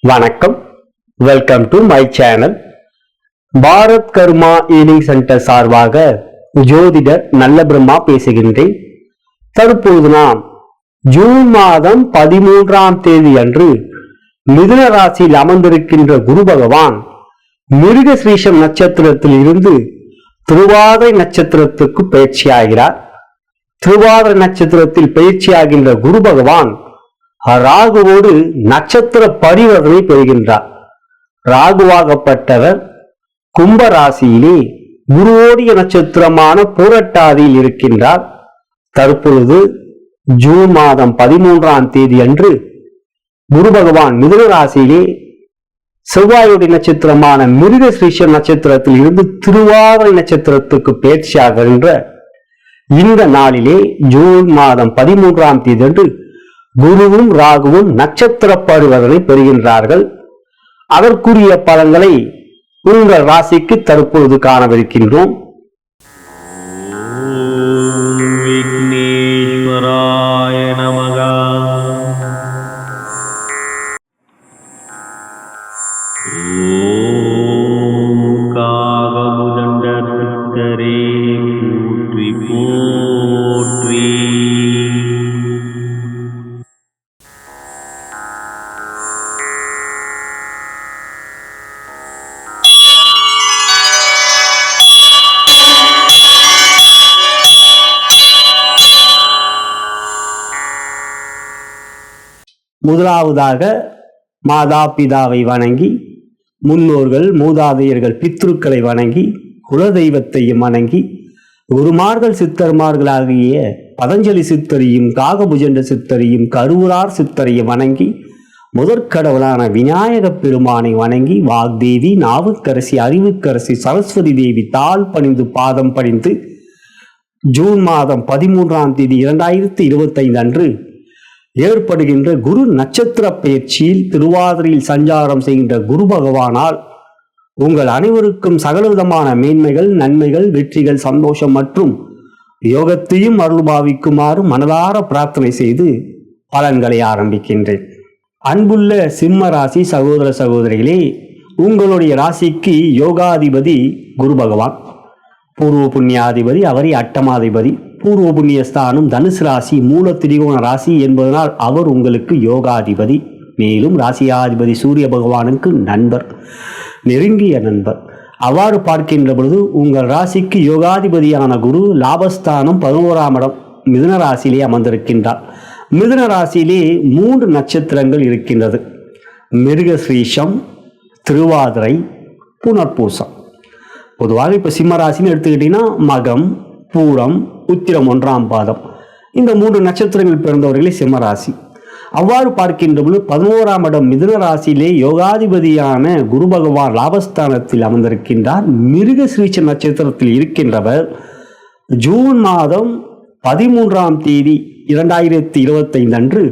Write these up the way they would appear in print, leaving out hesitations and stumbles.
வணக்கம், welcome to my channel. Bharat karma healing centre சார்பாக ஜோதிடர் நல்ல பிரம்மா பேசுகின்றேன். தற்போது நாம் ஜூன் மாதம் 13ஆம் தேதி அன்று மிதுன ராசியில் அமர்ந்திருக்கின்ற குரு பகவான் மிருகஸ்ரீஷம் நட்சத்திரத்தில் இருந்து திருவாதிரை நட்சத்திரத்துக்கு பயிற்சியாகிறார். திருவாதிரை நட்சத்திரத்தில் பயிற்சியாகின்ற குரு பகவான் ராகுவோடு நட்சத்திர பரிவர்த்தனை பெறுகின்றார். ராகுவாகப்பட்டவர் கும்ப ராசியிலே குருவோடிய நட்சத்திரமான பூரட்டாதியில் இருக்கின்றார். தற்பொழுது ஜூன் மாதம் 13ஆம் தேதி அன்று குரு பகவான் மிதுன ராசியிலே செவ்வாயுடைய நட்சத்திரமான மிருகஸ்ரீஷம் நட்சத்திரத்தில் இருந்து திருவாதிரை நட்சத்திரத்துக்கு பயிற்சியாகின்ற இந்த நாளிலே ஜூன் மாதம் 13ஆம் தேதி அன்று குருவும் ராகுவும் நட்சத்திர பரிவர்த்தனை பெறுகின்றார்கள். அதற்குரிய பலன்களை உங்கள் ராசிக்கு தற்பொழுது காணவிருக்கின்றோம். விக்னேஸ்வராய நமக. ஓம் காகபுதண்டரே போற்றி போற்றி. முதலாவதாக மாதா பிதாவை வணங்கி, முன்னோர்கள் மூதாதையர்கள் பித்ருக்களை வணங்கி, குலதெய்வத்தையும் வணங்கி, குருமார்கள் சித்தர்மார்களாகிய பதஞ்சலி சித்தரையும் காகபுஜண்ட சித்தரையும் கருவூரார் சித்தரையும் வணங்கி, முதற்கடவுளான விநாயக பெருமானை வணங்கி, வாக்தேவி நாவுக்கரசி அறிவுக்கரசி சரஸ்வதி தேவி தாழ் பணிந்து பாதம் பணிந்து ஜூன் மாதம் 13ஆம் தேதி 2025 அன்று ஏற்படுகின்ற குரு நட்சத்திர பயிற்சியில் திருவாதிரையில் சஞ்சாரம் செய்கின்ற குரு பகவானால் உங்கள் அனைவருக்கும் சகலவிதமான மேன்மைகள், நன்மைகள், வெற்றிகள், சந்தோஷம் மற்றும் யோகத்தையும் அருள்பாவிக்குமாறு மனதார பிரார்த்தனை செய்து பலன்களை ஆரம்பிக்கின்றேன். அன்புள்ள சிம்ம ராசி சகோதர சகோதரிகளே, உங்களுடைய ராசிக்கு யோகாதிபதி குரு பகவான், பூர்வ புண்ணியாதிபதி, அவரே அட்டமாதிபதி. பூர்வ புண்ணிய ஸ்தானம் தனுசு ராசி, மூல திரிகோண ராசி என்பதனால் அவர் உங்களுக்கு யோகாதிபதி. மேலும் ராசியாதிபதி சூரிய பகவானுக்கு நண்பர், நெருங்கிய நண்பர். அவ்வாறு பார்க்கின்ற பொழுது உங்கள் ராசிக்கு யோகாதிபதியான குரு லாபஸ்தானம் 11ஆம் இடம் மிதுன ராசியிலே அமர்ந்திருக்கின்றார். மிதுன ராசியிலே 3 நட்சத்திரங்கள் இருக்கின்றது: மிருகஸ்ரீஷம், திருவாதிரை, புனர்பூசம். பொதுவாக இப்போ சிம்ம ராசின்னு எடுத்துக்கிட்டீங்கன்னா மகம், பூரம், உத்திரம் 1ஆம் பாதம், இந்த 3 நட்சத்திரங்கள் பிறந்தவர்களே சிம்மராசி. அவ்வாறு பார்க்கின்ற பொழுது 11ஆம் இடம் மிதுன ராசியிலே யோகாதிபதியான குரு பகவான் லாபஸ்தானத்தில் அமர்ந்திருக்கின்றார். மிருகஸ்ரீஷ நட்சத்திரத்தில் இருக்கின்றவர் ஜூன் மாதம் 13ஆம் தேதி 2025 அன்று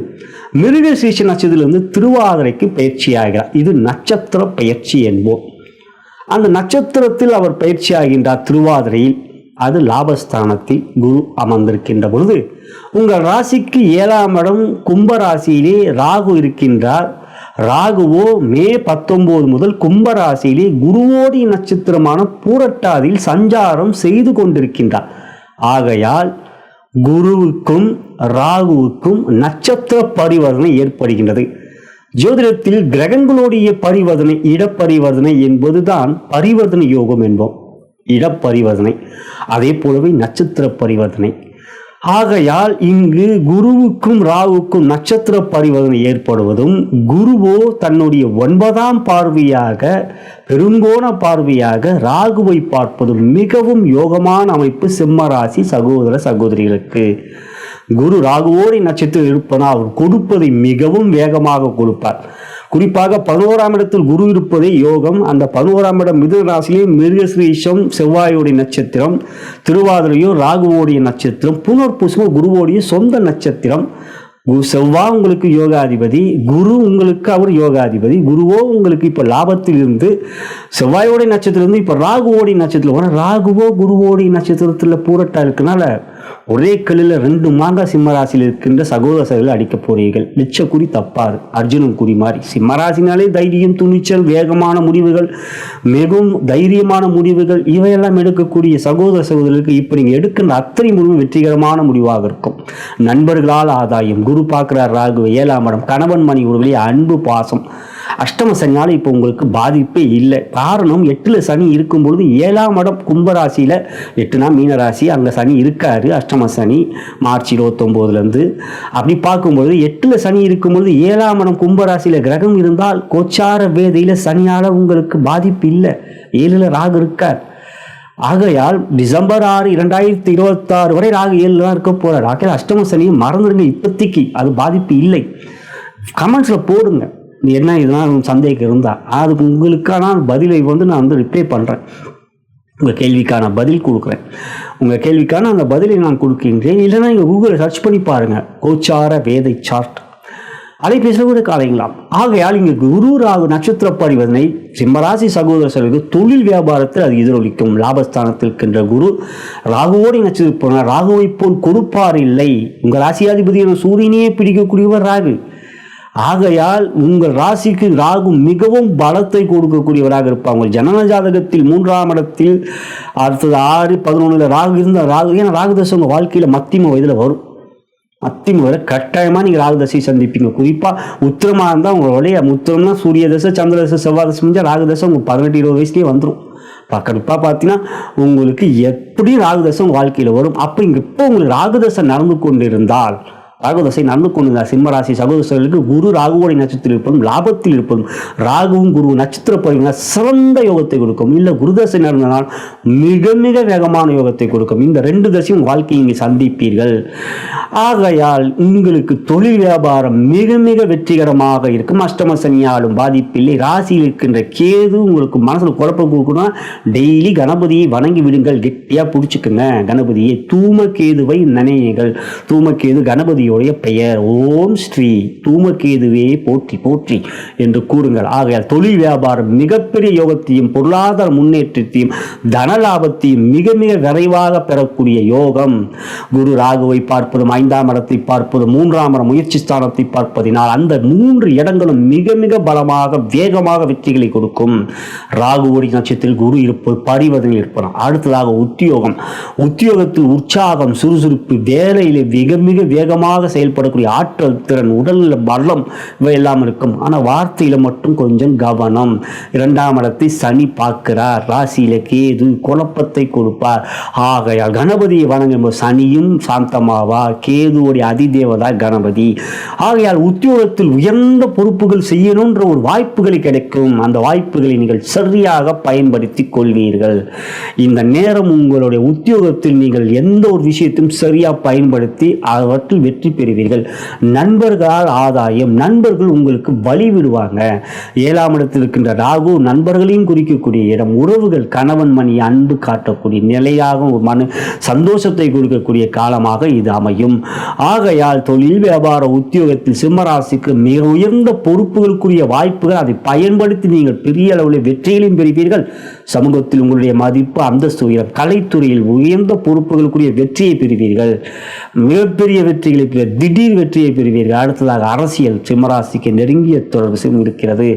மிருகஸ்ரீஷ நட்சத்திரத்திலிருந்து திருவாதிரைக்கு பயிற்சியாகிறார். இது நட்சத்திர பயிற்சி என்போம். அந்த நட்சத்திரத்தில் அவர் பயிற்சியாகின்றார் திருவாதிரையில். அது லாபஸ்தானத்தில் குரு அமர்ந்திருக்கின்ற பொழுது உங்கள் ராசிக்கு 7ஆம் இடம் கும்ப ராசியிலே ராகு இருக்கின்றார். ராகுவோ மே 19 முதல் கும்ப ராசியிலே குருவோடி நட்சத்திரமான பூரட்டாதியில் சஞ்சாரம் செய்து கொண்டிருக்கின்றார். ஆகையால் குருவுக்கும் ராகுவுக்கும் நட்சத்திர பரிவர்த்தனை ஏற்படுகின்றது. ஜோதிடத்தில் கிரகங்களுடைய பரிவர்த்தனை, இடப்பரிவர்த்தனை என்பதுதான் பரிவர்த்தனை யோகம் என்போம். இடப்பரிவர்த்தனை, அதே போலவே நட்சத்திர பரிவர்த்தனை. ஆகையால் இங்கு குருவுக்கும் ராகுவுக்கும் நட்சத்திர பரிவர்த்தனை ஏற்படுவதும், குருவோ தன்னுடைய 9ஆம் பார்வையாக பெருங்கோண பார்வையாக ராகுவை பார்ப்பதும் மிகவும் யோகமான அமைப்பு சிம்ம ராசி சகோதர சகோதரிகளுக்கு. குரு ராகுவோடு நட்சத்திரம் இருப்பதால் அவர் கொடுப்பதை மிகவும் வேகமாக கொடுப்பார். குறிப்பாக 11ஆம் இடத்தில் குரு இருப்பதே யோகம். அந்த 11ஆம் இடம் மிதுன ராசியிலே மிருகஸ்ரீஷம் செவ்வாயோடைய நட்சத்திரம், திருவாதிரையோ ராகுவோடைய நட்சத்திரம், புனர்பூசமோ குருவோடைய சொந்த நட்சத்திரம். செவ்வாய் உங்களுக்கு யோகாதிபதி, குரு உங்களுக்கு அவர் யோகாதிபதி. குருவோ உங்களுக்கு இப்போ லாபத்தில் இருந்து செவ்வாயோடைய நட்சத்திரம் இருந்து இப்போ ராகுவோடைய நட்சத்திரம், ராகுவோ குருவோடைய நட்சத்திரத்தில் பூரட்டா இருக்கனால ஒரே கல்லில் 2 மாங்காய் சிம்மராசியில் இருக்கின்ற சகோதரர்கள் அடிக்க போறீர்கள். மிச்ச குறி தப்பாது. அர்ஜுனன் குறி மாதிரி சிம்மராசினாலே தைரியம், துணிச்சல், வேகமான முடிவுகள், மிகவும் தைரியமான முடிவுகள் இவையெல்லாம் எடுக்கக்கூடிய சகோதரர்களுக்கு இப்ப நீங்க எடுக்கின்ற அத்தனை முடிவு வெற்றிகரமான முடிவாக இருக்கும். நண்பர்களால் ஆதாயம், குரு பார்க்கிறார் ராகு 7ஆம் இடம், கணவன் மணி உறவிலே அன்பு, பாசம். அஷ்டம சனியால் இப்போ உங்களுக்கு பாதிப்பே இல்லை. காரணம் 8ல் சனி இருக்கும் பொழுது 7ஆம் இடம் கும்பராசியில், 8னா மீனராசி, அங்கே சனி இருக்காரு. அஷ்டம சனி மார்ச் 29 அப்படி பார்க்கும்பொழுது 8ல் சனி இருக்கும்பொழுது 7ஆம் இடம் கும்பராசியில் கிரகம் இருந்தால் கோச்சார வேதையில் சனியால் உங்களுக்கு பாதிப்பு இல்லை. 7ல் ராகு இருக்கார். ஆகையால் டிசம்பர் 6, 2026 வரை ராகு 7 தான் இருக்க போறார். ஆகையால் அஷ்டம சனியை மறந்துடுங்க. இப்போதைக்கு அது பாதிப்பு இல்லை. கமெண்ட்ஸில் போடுங்க என்ன இதெல்லாம் சந்தேகம் இருந்தால். அதுக்கு உங்களுக்கான பதிலை நான் ரிப்ளை பண்ணுறேன். உங்கள் கேள்விக்கான பதில் கொடுக்குறேன். உங்கள் கேள்விக்கான அந்த பதிலை நான் கொடுக்கின்றேன். இல்லைன்னா நீங்கள் கூகுளில் சர்ச் பண்ணி பாருங்கள், கோச்சார வேதை சார்ட். அலைபேசியில் கூட காலைங்களாம். ஆகையால் இங்கே குரு ராகு நட்சத்திர பரிவர்த்தனை சிம்மராசி சகோதரர்களுக்கு தொழில் வியாபாரத்தில் அது எதிரொலிக்கும். லாபஸ்தானத்தில் இருக்கின்ற குரு ராகுவோடு நட்சத்திர ராகுவை போல் கொடுப்பார் இல்லை. உங்கள் ராசியாதிபதியான சூரியனையே பிடிக்கக்கூடியவர் ராகு. ஆகையால் உங்கள் ராசிக்கு ராகு மிகவும் பலத்தை கொடுக்கக்கூடியவராக இருப்பாங்க. உங்கள் ஜனன ஜாதகத்தில் 3ஆம் இடத்தில் அடுத்தது 6, 11 ராகு இருந்த ராகு, ஏன்னா ராகுதசை உங்கள் வாழ்க்கையில் மத்தியம வயதில் வரும். மத்தியம வரை கட்டாயமாக நீங்கள் ராகுதசை சந்திப்பீங்க. குறிப்பாக உத்திரமாக இருந்தால் உங்களுடைய உத்திரம்னா சூரிய தசை, சந்திர தசை, செவ்வாய் தசை முடிஞ்சால் ராகுதசை உங்களுக்கு 18-20 வயசுலேயே வந்துடும். கண்டிப்பாக பார்த்தீங்கன்னா உங்களுக்கு எப்படி ராகுதசை உங்கள் வாழ்க்கையில் வரும். அப்போ இங்கே இப்போ உங்களுக்கு ராகுதசை நடந்து கொண்டிருந்தால், ராகுதசை நடந்து கொண்டிருந்தார் சிம்மராசி சகோதரர்களுக்கு குரு ராகுவோடைய நட்சத்திரம் இருப்பதும் லாபத்தில் இருப்பதும், ராகுவும் குரு நட்சத்திர பரிவர்த்தனை சிறந்த யோகத்தை கொடுக்கும். இல்லை குருதசை நடந்தனால் மிக மிக வேகமான யோகத்தை கொடுக்கும். இந்த 2 தசையும் வாழ்க்கையை நீங்கள் சந்திப்பீர்கள். ஆகையால் உங்களுக்கு தொழில் வியாபாரம் மிக மிக வெற்றிகரமாக இருக்கும். அஷ்டம சனியாலும் பாதிப்பில்லை. ராசியில் இருக்கின்ற கேது உங்களுக்கு மனசில் குழப்பம் கொடுக்கணும். டெய்லி கணபதியை வணங்கி விடுங்கள். கெட்டியாக பிடிச்சிக்குங்க கணபதியை. தூமகேதுவை நினையுங்கள். தூமகேது கணபதி பெயர். ஓம் ஸ்ரீ தூமகேதுவே போற்றி போற்றி என்று கூறுங்கள். ஆகையால் தொழில் வியாபாரம் மிகப்பெரிய யோகத்தையும் பொருளாதார முன்னேற்றத்தையும் தனலாபத்தையும் மிக மிக விரைவாக பெறக்கூடிய யோகம். குரு ராகுவை பார்ப்பதும் 5ஆம் இடத்தை பார்ப்பதும் 3ஆம் இடம் முயற்சி ஸ்தானத்தை பார்ப்பதினால் அந்த 3 இடங்களும் மிக மிக பலமாக வேகமாக வெற்றிகளை கொடுக்கும். ராகுவோடி நட்சத்திரத்தில் குரு இருப்பது பரிவர்த்தனை இருப்பது. அடுத்ததாக உத்தியோகம். உத்தியோகத்தில் உற்சாகம், சுறுசுறுப்பு, வேலையிலே மிக மிக வேகமாக செயல்படக்கூடிய ஆற்றல், திறன், உடல் பலம் இவையெல்லாம் இருக்கும். ஆனால் வார்த்தையில மட்டும் கொஞ்சம் கவனம். 2ஆம் இடத்தை சனி பார்க்கிறார். ராசியில கேது குழப்பத்தை கொடுப்பார். ஆகையால் கணபதியை வணங்கும் சனியும் சாந்தமாவார். கேதுவோடைய அதிதேவதா கணபதி. ஆகையால் உத்தியோகத்தில் உயர்ந்த பொறுப்புகள் செய்யணுன்ற ஒரு வாய்ப்புகளை கிடைக்கும். அந்த வாய்ப்புகளை நீங்கள் சரியாக பயன்படுத்தி கொள்வீர்கள். இந்த நேரம் உங்களுடைய உத்தியோகத்தில் நீங்கள் எந்த ஒரு விஷயத்தையும் சரியாக பயன்படுத்தி அவற்றில் வெற்றி பெறுவீர்கள். நண்பர்களால் ஆதாயம். நண்பர்கள் உங்களுக்கு வழி விடுவாங்க. 7ஆம் இடத்தில் இருக்கின்ற ராகு நண்பர்களையும் குறிக்கக்கூடிய இடம். உறவுகள், கணவன் மணி அன்பு காட்டக்கூடிய நிலையாக சந்தோஷத்தை கொடுக்கக்கூடிய காலமாக இது அமையும். ஆகையால் தொழில் வியாபார உத்தியோகத்தில் சிம்மராசிக்கு மிக உயர்ந்த பொறுப்புகளுக்குரிய வாய்ப்புகள், அதை பயன்படுத்தி நீங்கள் பெரிய அளவில் வெற்றிகளையும் பெறுவீர்கள். சமூகத்தில் உங்களுடைய மதிப்பு, அந்தஸ்து உயரும். கலைத்துறையில் உயர்ந்த பொறுப்புகளுக்குரிய வெற்றியை பெறுவீர்கள். மிகப்பெரிய வெற்றிகளை, திடீர் வெற்றியை பெறுவீர்கள். அடுத்ததாக அரசியல். சிம்மராசிக்கு நெருங்கிய தொடர்பு இருக்கிறது.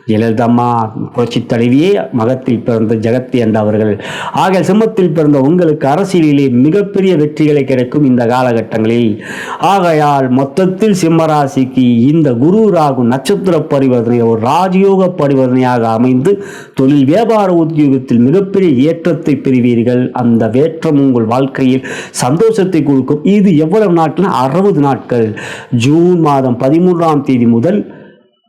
ஜெயலலிதா புரட்சி தலைவியே மகத்தில் பிறந்த ஜெகத்தி என்றவர்கள். ஆக சிம்மத்தில் பிறந்த உங்களுக்கு அரசியலிலே மிகப்பெரிய வெற்றிகளை கிடைக்கும் இந்த காலகட்டங்களில். ஆகையால் மொத்தத்தில் சிம்மராசிக்கு இந்த குரு ராகு நட்சத்திர பரிவர்த்தனை ஒரு ராஜயோக பரிவர்த்தனையாக அமைந்து தொழில் வியாபார உத்தியோகத்தில் மிகப்பெரிய ஏற்றத்தை பெறுவீர்கள். அந்த ஏற்றம் உங்கள் வாழ்க்கையில் சந்தோஷத்தை கொடுக்கும். இது எவ்வளவு நாட்கள்? 60 நாட்கள். ஜூன் மாதம் 13ஆம் தேதி முதல்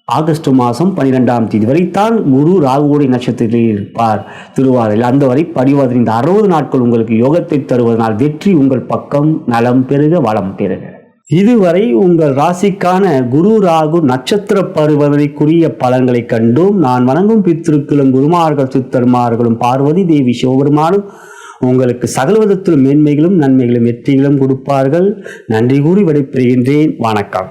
ஆகஸ்ட் மாதம் 12ஆம் தேதி வரைத்தான் குரு ராகுவோடைய நட்சத்திரத்தில் இருப்பார் திருவாதிரையில். அந்த வரை பரிவர்த்தனை இந்த 60 நாட்கள் உங்களுக்கு யோகத்தை தருவதனால் வெற்றி உங்கள் பக்கம், நலம் பெருக, வளம் பெருக. இதுவரை உங்கள் ராசிக்கான குரு ராகு நட்சத்திர பரிவர்த்தனைக்குரிய பலன்களை கண்டும் நான் வணங்கும் பித்திருக்களும் குருமார்கள் சித்தர்மார்களும் பார்வதி தேவி சிவபெருமானும் உங்களுக்கு சகல விதத்திலும் மேன்மைகளும் நன்மைகளும் வெற்றிகளும் கொடுப்பார்கள். நன்றி கூறி விடைபெறுகின்றேன். வணக்கம்.